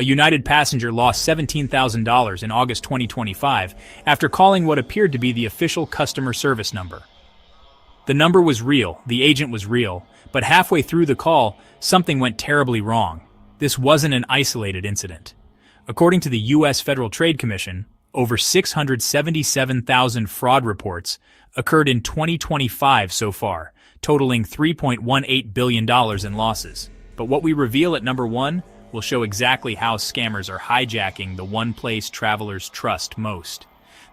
A United passenger lost $17,000 in August 2025 after calling what appeared to be the official customer service number. The number was real, the agent was real, but halfway through the call, something went terribly wrong. This wasn't an isolated incident. According to the U.S. Federal Trade Commission, over 677,000 fraud reports occurred in 2025 so far, totaling $3.18 billion in losses. But what we reveal at number 1 will show exactly how scammers are hijacking the one place travelers trust most.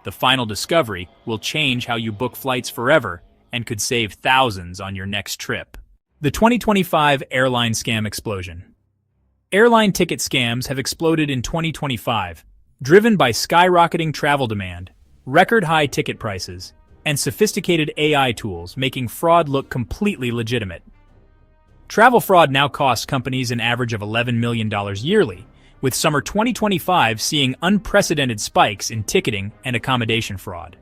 The final discovery will change how you book flights forever and could save thousands on your next trip. The 2025 airline scam explosion. Airline ticket scams have exploded in 2025, driven by skyrocketing travel demand, record-high ticket prices, and sophisticated AI tools making fraud look completely legitimate. Travel fraud now costs companies an average of $11 million yearly, with summer 2025 seeing unprecedented spikes in ticketing and accommodation fraud.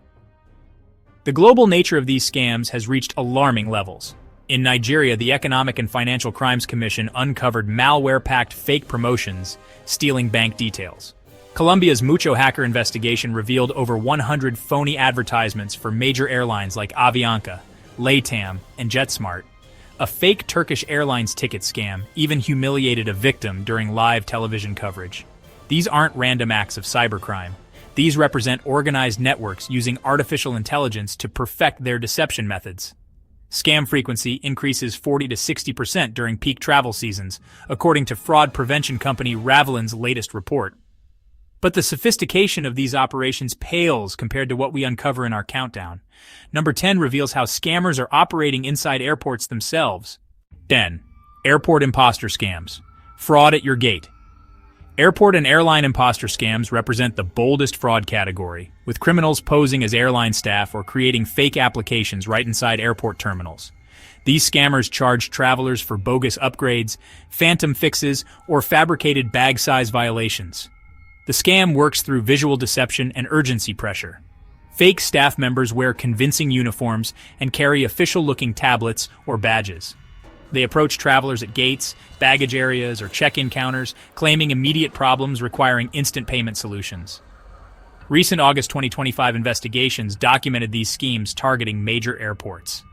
The global nature of these scams has reached alarming levels. In Nigeria, the Economic and Financial Crimes Commission uncovered malware-packed fake promotions, stealing bank details. Colombia's Mucho hacker investigation revealed over 100 phony advertisements for major airlines like Avianca, LATAM, and JetSmart. A fake Turkish Airlines ticket scam even humiliated a victim during live television coverage. These aren't random acts of cybercrime. These represent organized networks using artificial intelligence to perfect their deception methods. Scam frequency increases 40 to 60% during peak travel seasons, according to fraud prevention company Ravelin's latest report. But the sophistication of these operations pales compared to what we uncover in our countdown. Number 10 reveals how scammers are operating inside airports themselves. 10. Airport imposter scams. Fraud at your gate. Airport and airline imposter scams represent the boldest fraud category, with criminals posing as airline staff or creating fake applications right inside airport terminals. These scammers charge travelers for bogus upgrades, phantom fixes, or fabricated bag size violations. The scam works through visual deception and urgency pressure. Fake staff members wear convincing uniforms and carry official-looking tablets or badges. They approach travelers at gates, baggage areas, or check-in counters, claiming immediate problems requiring instant payment solutions. Recent August 2025 investigations documented these schemes targeting major airports.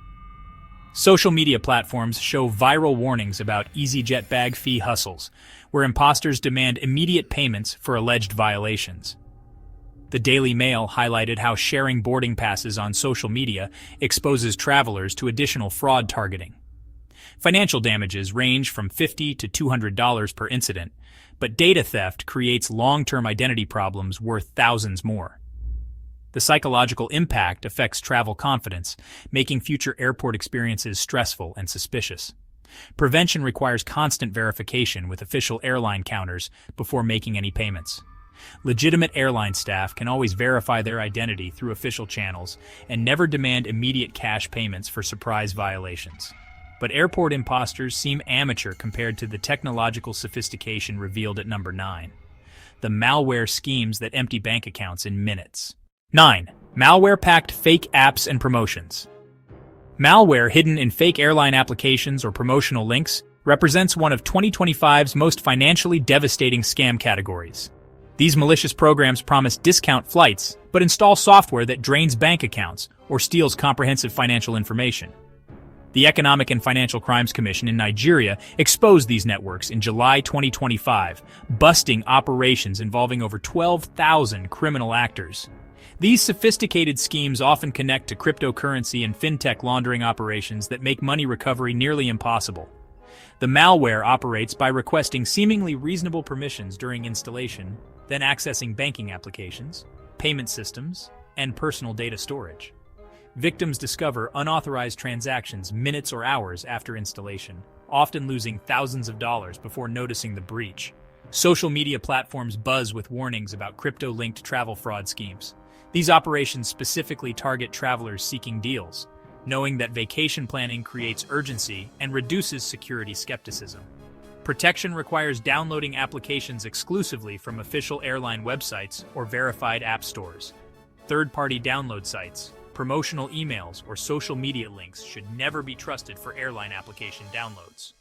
Social media platforms show viral warnings about EasyJet bag fee hustles, where imposters demand immediate payments for alleged violations. The Daily Mail highlighted how sharing boarding passes on social media exposes travelers to additional fraud targeting. Financial damages range from $50 to $200 per incident, but data theft creates long-term identity problems worth thousands more. The psychological impact affects travel confidence, making future airport experiences stressful and suspicious. Prevention requires constant verification with official airline counters before making any payments. Legitimate airline staff can always verify their identity through official channels and never demand immediate cash payments for surprise violations. But airport imposters seem amateur compared to the technological sophistication revealed at number 9. The malware schemes that empty bank accounts in minutes. 9. Malware-packed fake apps and promotions. Malware hidden in fake airline applications or promotional links represents one of 2025's most financially devastating scam categories. These malicious programs promise discount flights, but install software that drains bank accounts or steals comprehensive financial information. The Economic and Financial Crimes Commission in Nigeria exposed these networks in July 2025, busting operations involving over 12,000 criminal actors. These sophisticated schemes often connect to cryptocurrency and fintech laundering operations that make money recovery nearly impossible. The malware operates by requesting seemingly reasonable permissions during installation, then accessing banking applications, payment systems, and personal data storage. Victims discover unauthorized transactions minutes or hours after installation, often losing thousands of dollars before noticing the breach. Social media platforms buzz with warnings about crypto-linked travel fraud schemes. These operations specifically target travelers seeking deals, knowing that vacation planning creates urgency and reduces security skepticism. Protection requires downloading applications exclusively from official airline websites or verified app stores. Third-party download sites, promotional emails, or social media links should never be trusted for airline application downloads.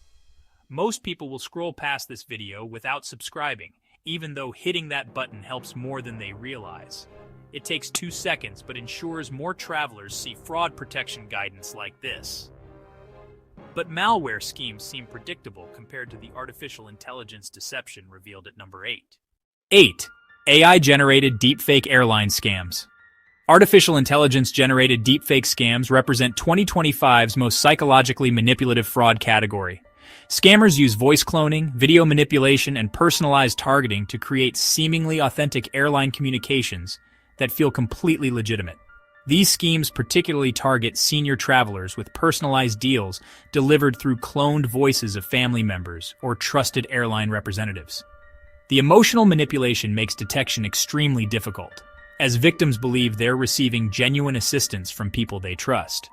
Most people will scroll past this video without subscribing, even though hitting that button helps more than they realize. It takes 2 seconds, but ensures more travelers see fraud protection guidance like this. But malware schemes seem predictable compared to the artificial intelligence deception revealed at number 8. 8. AI-generated deepfake airline scams. Artificial intelligence-generated deepfake scams represent 2025's most psychologically manipulative fraud category. Scammers use voice cloning, video manipulation, and personalized targeting to create seemingly authentic airline communications that feel completely legitimate. These schemes particularly target senior travelers with personalized deals delivered through cloned voices of family members or trusted airline representatives. The emotional manipulation makes detection extremely difficult, as victims believe they're receiving genuine assistance from people they trust.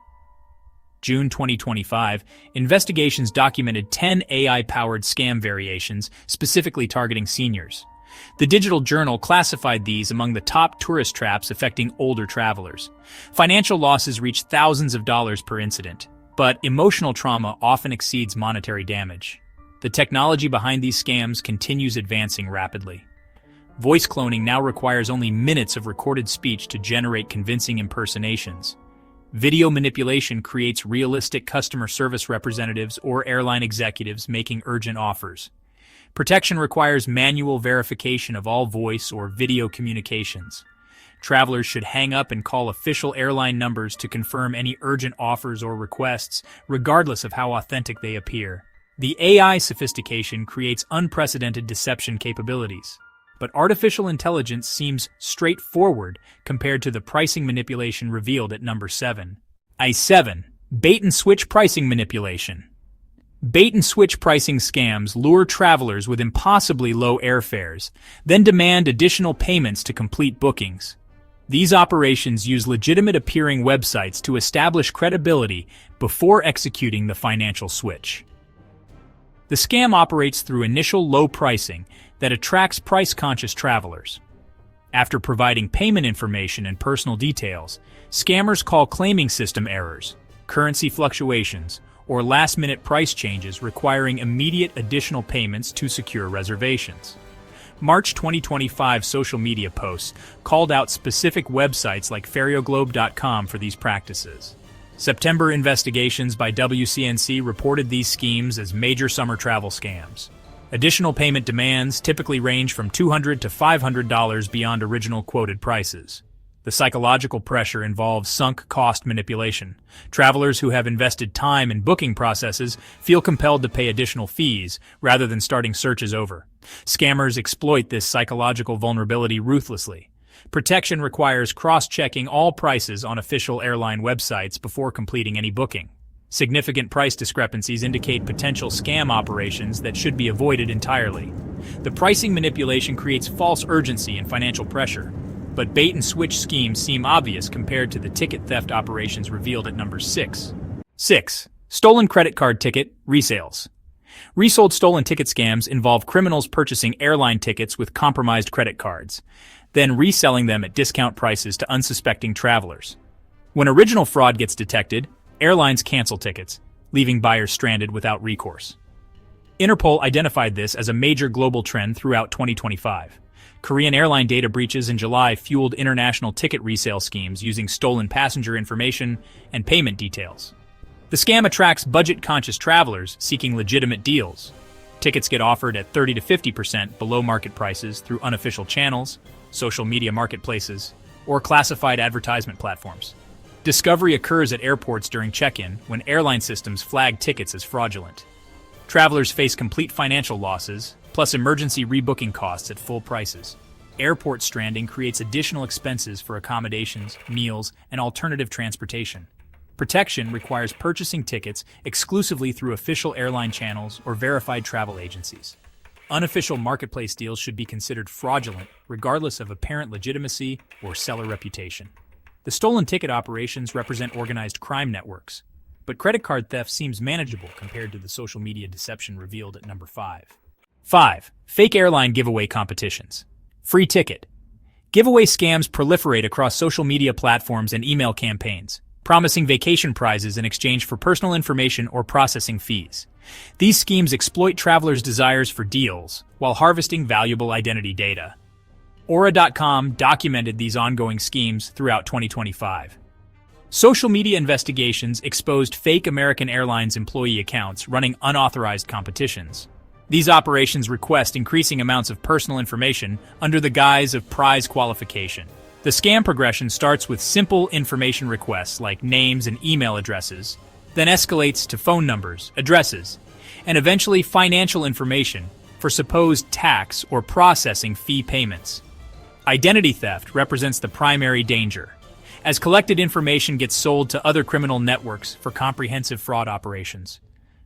June 2025, investigations documented 10 AI-powered scam variations specifically targeting seniors. The Digital Journal classified these among the top tourist traps affecting older travelers. Financial losses reach thousands of dollars per incident, but emotional trauma often exceeds monetary damage. The technology behind these scams continues advancing rapidly. Voice cloning now requires only minutes of recorded speech to generate convincing impersonations. Video manipulation creates realistic customer service representatives or airline executives making urgent offers. Protection requires manual verification of all voice or video communications. Travelers should hang up and call official airline numbers to confirm any urgent offers or requests, regardless of how authentic they appear. The AI sophistication creates unprecedented deception capabilities, but artificial intelligence seems straightforward compared to the pricing manipulation revealed at number 7. 7. Bait-and-switch pricing manipulation. Bait-and-switch pricing scams lure travelers with impossibly low airfares, then demand additional payments to complete bookings. These operations use legitimate-appearing websites to establish credibility before executing the financial switch. The scam operates through initial low pricing that attracts price-conscious travelers. After providing payment information and personal details, scammers call claiming system errors, currency fluctuations, or last-minute price changes requiring immediate additional payments to secure reservations. March 2025 social media posts called out specific websites like ferrioglobe.com for these practices. September investigations by WCNC reported these schemes as major summer travel scams. Additional payment demands typically range from $200 to $500 beyond original quoted prices. The psychological pressure involves sunk cost manipulation. Travelers who have invested time in booking processes feel compelled to pay additional fees rather than starting searches over. Scammers exploit this psychological vulnerability ruthlessly. Protection requires cross-checking all prices on official airline websites before completing any booking. Significant price discrepancies indicate potential scam operations that should be avoided entirely. The pricing manipulation creates false urgency and financial pressure, but bait-and-switch schemes seem obvious compared to the ticket theft operations revealed at number 6. 6. Stolen credit card ticket resales. Resold stolen ticket scams involve criminals purchasing airline tickets with compromised credit cards, then reselling them at discount prices to unsuspecting travelers. When original fraud gets detected, airlines cancel tickets, leaving buyers stranded without recourse. Interpol identified this as a major global trend throughout 2025. Korean airline data breaches in July fueled international ticket resale schemes using stolen passenger information and payment details. The scam attracts budget-conscious travelers seeking legitimate deals. Tickets get offered at 30 to 50% below market prices through unofficial channels, social media marketplaces, or classified advertisement platforms. Discovery occurs at airports during check-in when airline systems flag tickets as fraudulent. Travelers face complete financial losses, plus emergency rebooking costs at full prices. Airport stranding creates additional expenses for accommodations, meals, and alternative transportation. Protection requires purchasing tickets exclusively through official airline channels or verified travel agencies. Unofficial marketplace deals should be considered fraudulent, regardless of apparent legitimacy or seller reputation. The stolen ticket operations represent organized crime networks, but credit card theft seems manageable compared to the social media deception revealed at number 5. 5. Fake airline giveaway competitions. Free ticket. Giveaway scams proliferate across social media platforms and email campaigns. promising vacation prizes in exchange for personal information or processing fees. These schemes exploit travelers' desires for deals while harvesting valuable identity data. Aura.com documented these ongoing schemes throughout 2025. Social media investigations exposed fake American Airlines employee accounts running unauthorized competitions. These operations request increasing amounts of personal information under the guise of prize qualification. The scam progression starts with simple information requests like names and email addresses, then escalates to phone numbers, addresses, and eventually financial information for supposed tax or processing fee payments. Identity theft represents the primary danger, as collected information gets sold to other criminal networks for comprehensive fraud operations.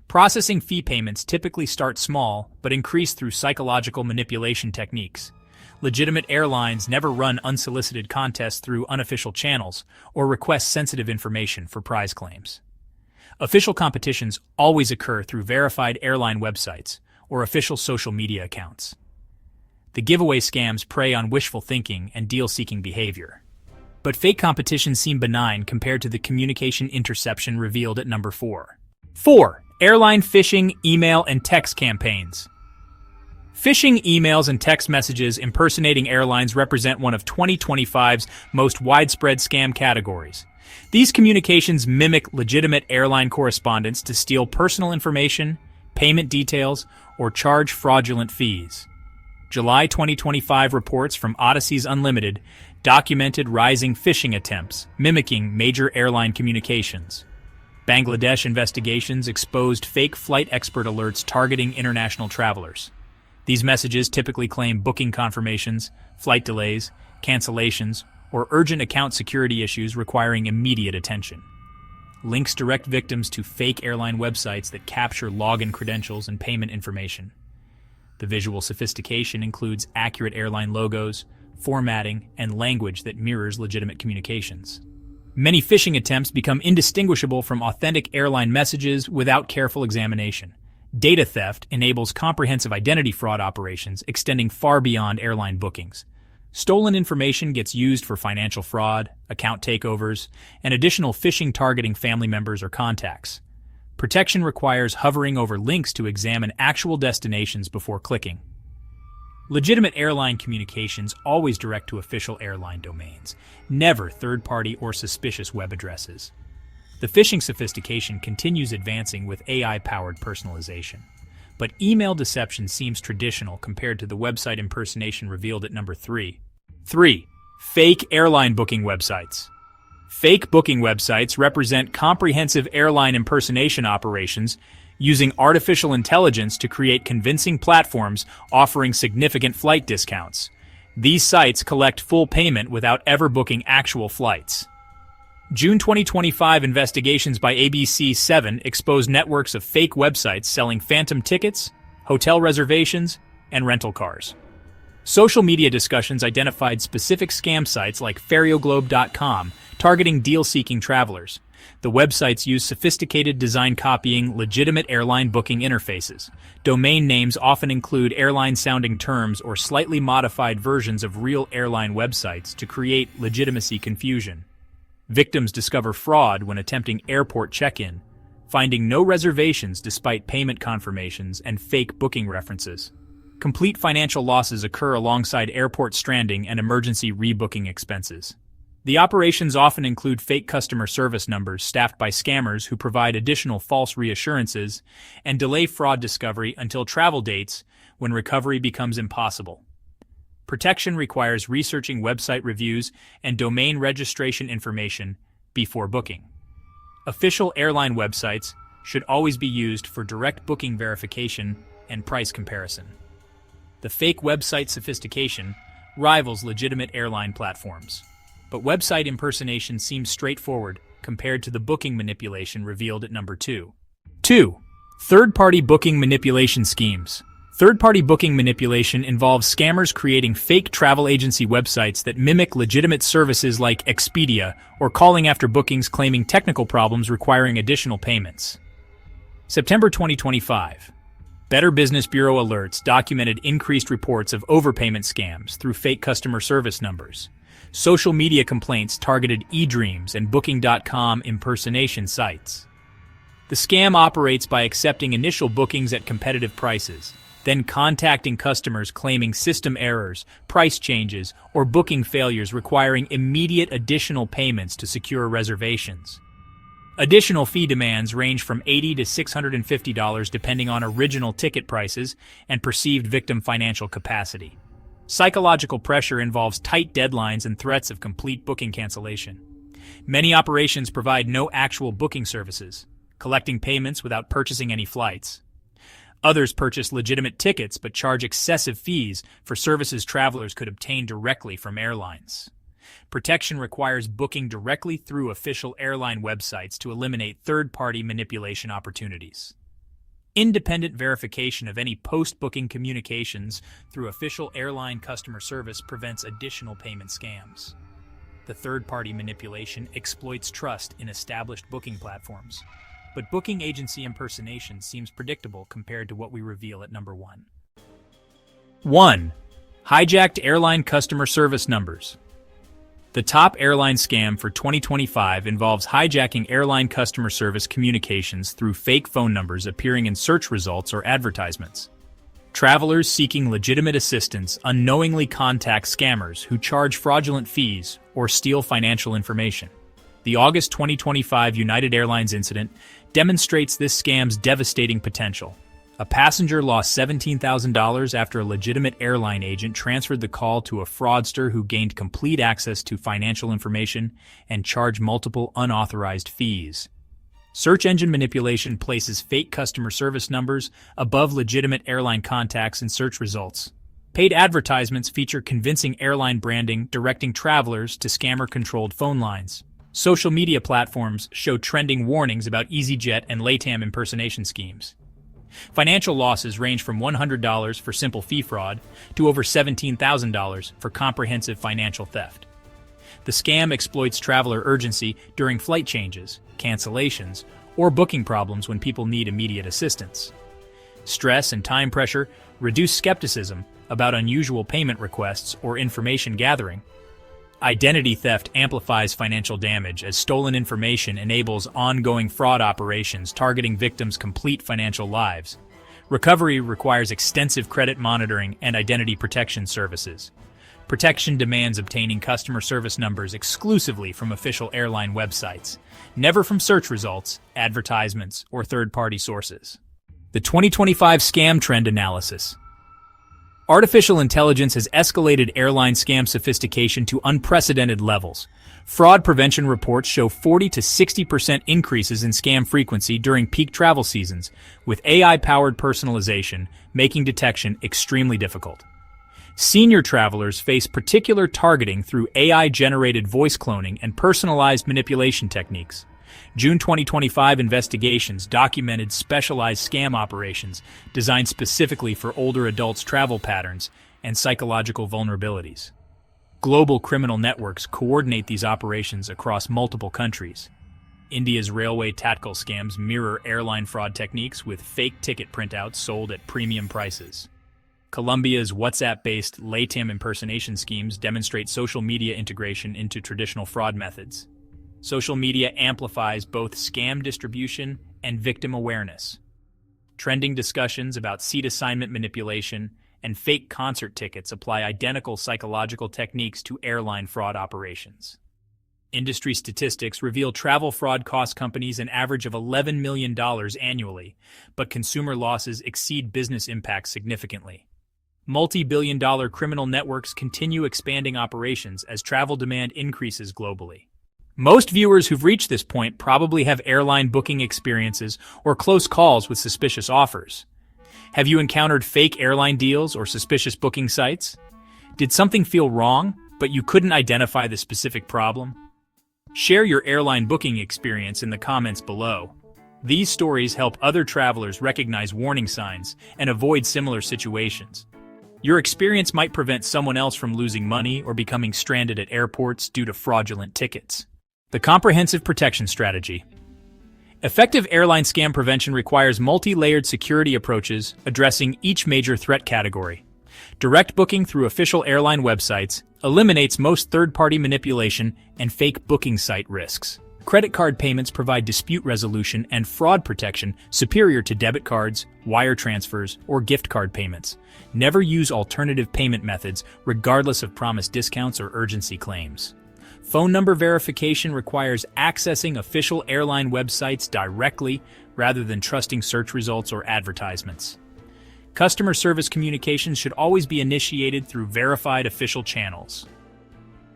Processing fee payments typically start small but increase through psychological manipulation techniques. Legitimate airlines never run unsolicited contests through unofficial channels or request sensitive information for prize claims. Official competitions always occur through verified airline websites or official social media accounts. The giveaway scams prey on wishful thinking and deal-seeking behavior. But fake competitions seem benign compared to the communication interception revealed at number 4. 4. Airline phishing, email, and text campaigns. Phishing emails and text messages impersonating airlines represent one of 2025's most widespread scam categories. These communications mimic legitimate airline correspondence to steal personal information, payment details, or charge fraudulent fees. July 2025 reports from Odyssey's Unlimited documented rising phishing attempts mimicking major airline communications. Bangladesh investigations exposed fake flight expert alerts targeting international travelers. These messages typically claim booking confirmations, flight delays, cancellations, or urgent account security issues requiring immediate attention. Links direct victims to fake airline websites that capture login credentials and payment information. The visual sophistication includes accurate airline logos, formatting, and language that mirrors legitimate communications. Many phishing attempts become indistinguishable from authentic airline messages without careful examination. Data theft enables comprehensive identity fraud operations extending far beyond airline bookings. Stolen information gets used for financial fraud, account takeovers, and additional phishing targeting family members or contacts. Protection requires hovering over links to examine actual destinations before clicking. Legitimate airline communications always direct to official airline domains, never third-party or suspicious web addresses. The phishing sophistication continues advancing with AI-powered personalization. But email deception seems traditional compared to the website impersonation revealed at number 3. 3. Fake airline booking websites. Fake booking websites represent comprehensive airline impersonation operations using artificial intelligence to create convincing platforms offering significant flight discounts. These sites collect full payment without ever booking actual flights. June 2025 investigations by ABC7 exposed networks of fake websites selling phantom tickets, hotel reservations, and rental cars. Social media discussions identified specific scam sites like ferioglobe.com targeting deal-seeking travelers. The websites use sophisticated design copying legitimate airline booking interfaces. Domain names often include airline-sounding terms or slightly modified versions of real airline websites to create legitimacy confusion. Victims discover fraud when attempting airport check-in, finding no reservations despite payment confirmations and fake booking references. Complete financial losses occur alongside airport stranding and emergency rebooking expenses. The operations often include fake customer service numbers staffed by scammers who provide additional false reassurances and delay fraud discovery until travel dates when recovery becomes impossible. Protection requires researching website reviews and domain registration information before booking. Official airline websites should always be used for direct booking verification and price comparison. The fake website sophistication rivals legitimate airline platforms. But website impersonation seems straightforward compared to the booking manipulation revealed at number 2. 2. Third-party booking manipulation schemes. Third-party booking manipulation involves scammers creating fake travel agency websites that mimic legitimate services like Expedia or calling after bookings claiming technical problems requiring additional payments. September 2025. Better Business Bureau alerts documented increased reports of overpayment scams through fake customer service numbers. Social media complaints targeted eDreams and Booking.com impersonation sites. The scam operates by accepting initial bookings at competitive prices, then contacting customers claiming system errors, price changes, or booking failures requiring immediate additional payments to secure reservations. Additional fee demands range from $80 to $650 depending on original ticket prices and perceived victim financial capacity. Psychological pressure involves tight deadlines and threats of complete booking cancellation. Many operations provide no actual booking services, collecting payments without purchasing any flights. Others purchase legitimate tickets but charge excessive fees for services travelers could obtain directly from airlines. Protection requires booking directly through official airline websites to eliminate third-party manipulation opportunities. Independent verification of any post-booking communications through official airline customer service prevents additional payment scams. The third-party manipulation exploits trust in established booking platforms. But booking agency impersonation seems predictable compared to what we reveal at number 1. 1. Hijacked airline customer service numbers. The top airline scam for 2025 involves hijacking airline customer service communications through fake phone numbers appearing in search results or advertisements. Travelers seeking legitimate assistance unknowingly contact scammers who charge fraudulent fees or steal financial information. The August 2025 United Airlines incident demonstrates this scam's devastating potential. A passenger lost $17,000 after a legitimate airline agent transferred the call to a fraudster who gained complete access to financial information and charged multiple unauthorized fees. Search engine manipulation places fake customer service numbers above legitimate airline contacts in search results. Paid advertisements feature convincing airline branding, directing travelers to scammer-controlled phone lines. Social media platforms show trending warnings about EasyJet and LATAM impersonation schemes. Financial losses range from $100 for simple fee fraud to over $17,000 for comprehensive financial theft. The scam exploits traveler urgency during flight changes, cancellations, or booking problems when people need immediate assistance. Stress and time pressure reduce skepticism about unusual payment requests or information gathering. Identity theft amplifies financial damage as stolen information enables ongoing fraud operations targeting victims' complete financial lives. Recovery requires extensive credit monitoring and identity protection services. Protection demands obtaining customer service numbers exclusively from official airline websites, never from search results, advertisements, or third-party sources. The 2025 Scam Trend Analysis. Artificial intelligence has escalated airline scam sophistication to unprecedented levels. Fraud prevention reports show 40 to 60% increases in scam frequency during peak travel seasons, with AI-powered personalization making detection extremely difficult. Senior travelers face particular targeting through AI-generated voice cloning and personalized manipulation techniques. June 2025 investigations documented specialized scam operations designed specifically for older adults' travel patterns and psychological vulnerabilities. Global criminal networks coordinate these operations across multiple countries. India's railway tactical scams mirror airline fraud techniques with fake ticket printouts sold at premium prices. Colombia's WhatsApp-based LATAM impersonation schemes demonstrate social media integration into traditional fraud methods. Social media amplifies both scam distribution and victim awareness. Trending discussions about seat assignment manipulation and fake concert tickets apply identical psychological techniques to airline fraud operations. Industry statistics reveal travel fraud cost companies an average of $11 million annually, but consumer losses exceed business impacts significantly. Multi-billion-dollar criminal networks continue expanding operations as travel demand increases globally. Most viewers who've reached this point probably have airline booking experiences or close calls with suspicious offers. Have you encountered fake airline deals or suspicious booking sites? Did something feel wrong, but you couldn't identify the specific problem? Share your airline booking experience in the comments below. These stories help other travelers recognize warning signs and avoid similar situations. Your experience might prevent someone else from losing money or becoming stranded at airports due to fraudulent tickets. The comprehensive protection strategy. Effective airline scam prevention requires multi-layered security approaches addressing each major threat category. Direct booking through official airline websites, eliminates most third-party manipulation and fake booking site risks. Credit card payments provide dispute resolution and fraud protection superior to debit cards, wire transfers, or gift card payments. Never use alternative payment methods regardless of promised discounts or urgency claims. Phone number verification requires accessing official airline websites directly rather than trusting search results or advertisements. Customer service communications should always be initiated through verified official channels.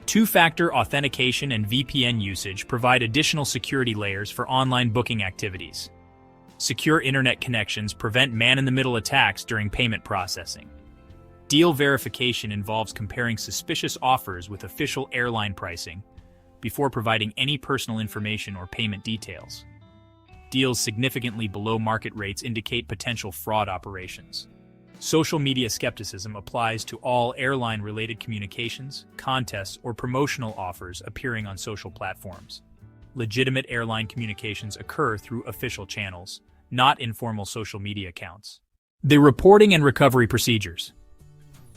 Two-factor authentication and VPN usage provide additional security layers for online booking activities. Secure internet connections prevent man-in-the-middle attacks during payment processing. Deal verification involves comparing suspicious offers with official airline pricing before providing any personal information or payment details. Deals significantly below market rates indicate potential fraud operations. Social media skepticism applies to all airline-related communications, contests, or promotional offers appearing on social platforms. Legitimate airline communications occur through official channels, not informal social media accounts. The reporting and recovery procedures.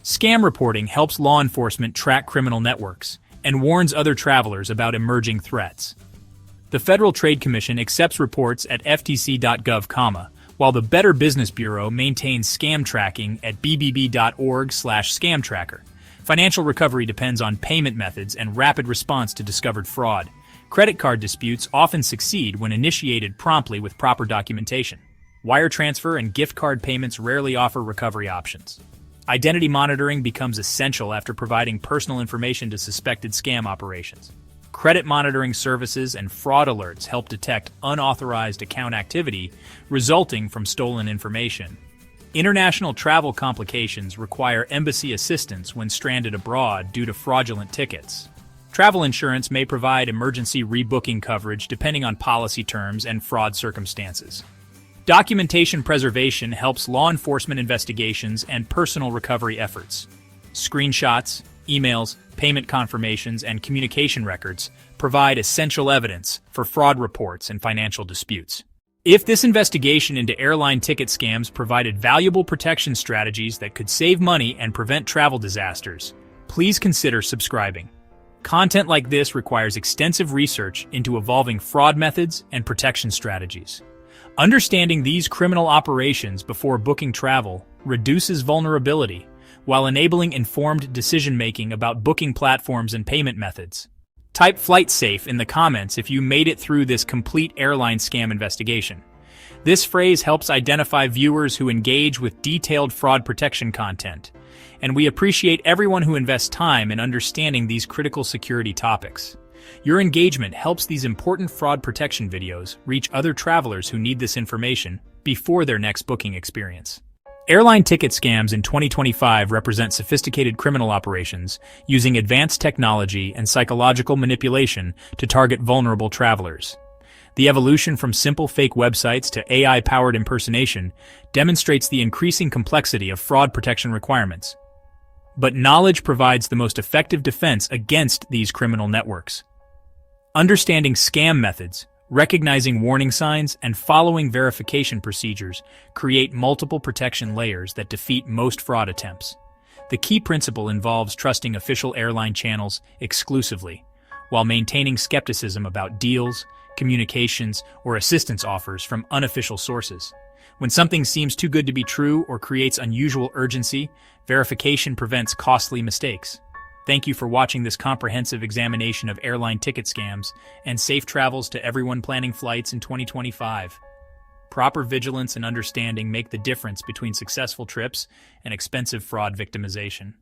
Scam reporting helps law enforcement track criminal networks and warns other travelers about emerging threats. The Federal Trade Commission accepts reports at ftc.gov, while the Better Business Bureau maintains scam tracking at bbb.org/scamtracker. Financial recovery depends on payment methods and rapid response to discovered fraud. Credit card disputes often succeed when initiated promptly with proper documentation. Wire transfer and gift card payments rarely offer recovery options. Identity monitoring becomes essential after providing personal information to suspected scam operations. Credit monitoring services and fraud alerts help detect unauthorized account activity resulting from stolen information. International travel complications require embassy assistance when stranded abroad due to fraudulent tickets. Travel insurance may provide emergency rebooking coverage depending on policy terms and fraud circumstances. Documentation preservation helps law enforcement investigations and personal recovery efforts. Screenshots, emails, payment confirmations, and communication records provide essential evidence for fraud reports and financial disputes. If this investigation into airline ticket scams provided valuable protection strategies that could save money and prevent travel disasters, please consider subscribing. Content like this requires extensive research into evolving fraud methods and protection strategies. Understanding these criminal operations before booking travel reduces vulnerability while enabling informed decision-making about booking platforms and payment methods. Type "FlightSafe" in the comments if you made it through this complete airline scam investigation. This phrase helps identify viewers who engage with detailed fraud protection content, and we appreciate everyone who invests time in understanding these critical security topics. Your engagement helps these important fraud protection videos reach other travelers who need this information before their next booking experience. Airline ticket scams in 2025 represent sophisticated criminal operations using advanced technology and psychological manipulation to target vulnerable travelers. The evolution from simple fake websites to AI-powered impersonation demonstrates the increasing complexity of fraud protection requirements. But knowledge provides the most effective defense against these criminal networks. Understanding scam methods, recognizing warning signs, and following verification procedures create multiple protection layers that defeat most fraud attempts. The key principle involves trusting official airline channels exclusively, while maintaining skepticism about deals, communications, or assistance offers from unofficial sources. When something seems too good to be true or creates unusual urgency, verification prevents costly mistakes. Thank you for watching this comprehensive examination of airline ticket scams, and safe travels to everyone planning flights in 2025. Proper vigilance and understanding make the difference between successful trips and expensive fraud victimization.